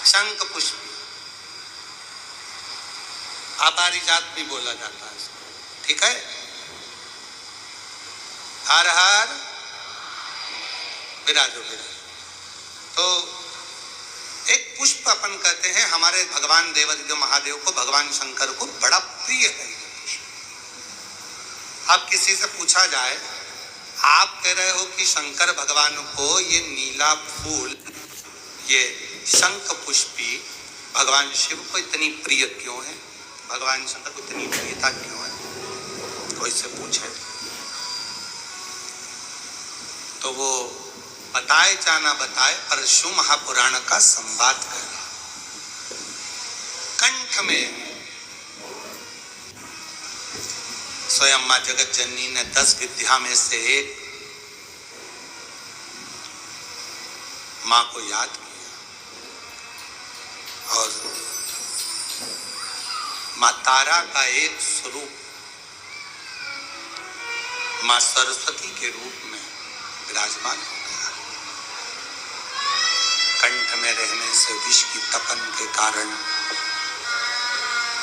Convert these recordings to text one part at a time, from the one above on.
शंख पुष्प, अपारिजात भी बोला जाता है, ठीक है। हर हर विराजो विराज। तो एक पुष्प अपन कहते हैं, हमारे भगवान देवादिदेव महादेव को, भगवान शंकर को बड़ा प्रिय है ये पुष्प। अब किसी से पूछा जाए, आप कह रहे हो कि शंकर भगवान को ये नीला फूल, ये शंख पुष्पी भगवान शिव को इतनी प्रिय क्यों है, भगवान शंकर को इतनी प्रियता क्यों है, कोई से पूछे तो वो बताए या ना बताए, परशु महापुराण का संवाद कर कंठ में स्वयं मां जगत जननी ने 10 विद्या में से एक मां को याद किया और मां तारा का एक स्वरूप मां सरस्वती के रूप में विराजमान हो गया। कंठ में रहने से विष की तपन के कारण,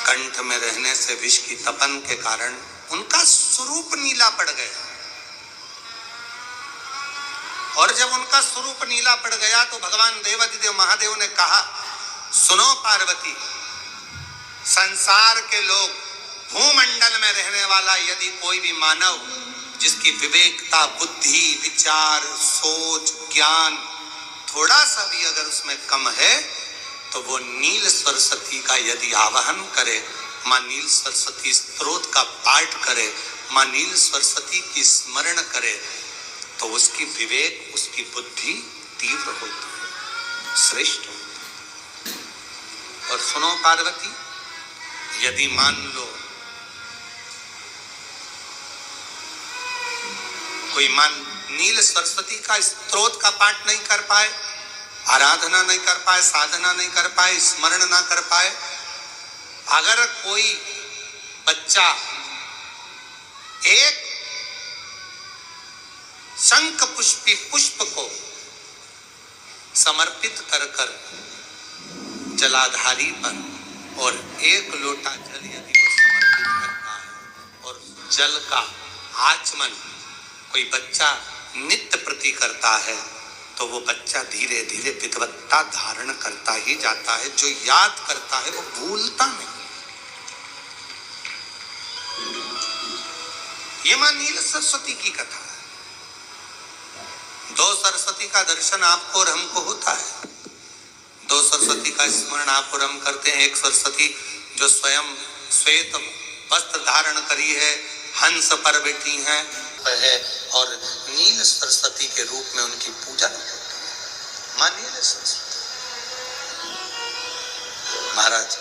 कंठ में रहने से विष की तपन के कारण उनका स्वरूप नीला पड़ गया। और जब उनका स्वरूप नीला पड़ गया तो भगवान देवादिदेव महादेव ने कहा, सुनो पार्वती, संसार के लोग, भूमंडल में रहने वाला यदि कोई भी मानव जिसकी विवेकता, बुद्धि, विचार, सोच, ज्ञान थोड़ा सा भी अगर उसमें कम है तो वो नील सरस्वती का यदि आवाहन करे, मां नील सरस्वती स्तोत्र का पाठ करे, मां नील सरस्वती की स्मरण करे, तो उसकी विवेक, उसकी बुद्धि तीव्र होती है, श्रेष्ठ होती है। और सुनो पार्वती, यदि मान लो कोई नील सरस्वती का स्तोत्र का पाठ नहीं कर पाए, आराधना नहीं कर पाए, साधना नहीं कर पाए, स्मरण ना कर पाए, अगर कोई बच्चा एक शंख पुष्पी पुष्प को समर्पित कर कर जलाधारी पर और एक लोटा जल यदि वो समर्पित करता है और जल का आचमन कोई बच्चा नित्य प्रति करता है, तो वो बच्चा धीरे धीरे विद्वत्ता धारण करता ही जाता है। जो याद करता है वो भूलता नहीं। ये मां नील सरस्वती की कथा है। 2 सरस्वती का दर्शन आपको और हमको होता है। 2 सरस्वती का स्मरण आप और हम करते हैं। एक सरस्वती जो स्वयं श्वेत वस्त्र धारण करी है, हंस पर बैठी है और नील सरस्वती के रूप में उनकी पूजा होती है। मां नील सरस्वती महाराज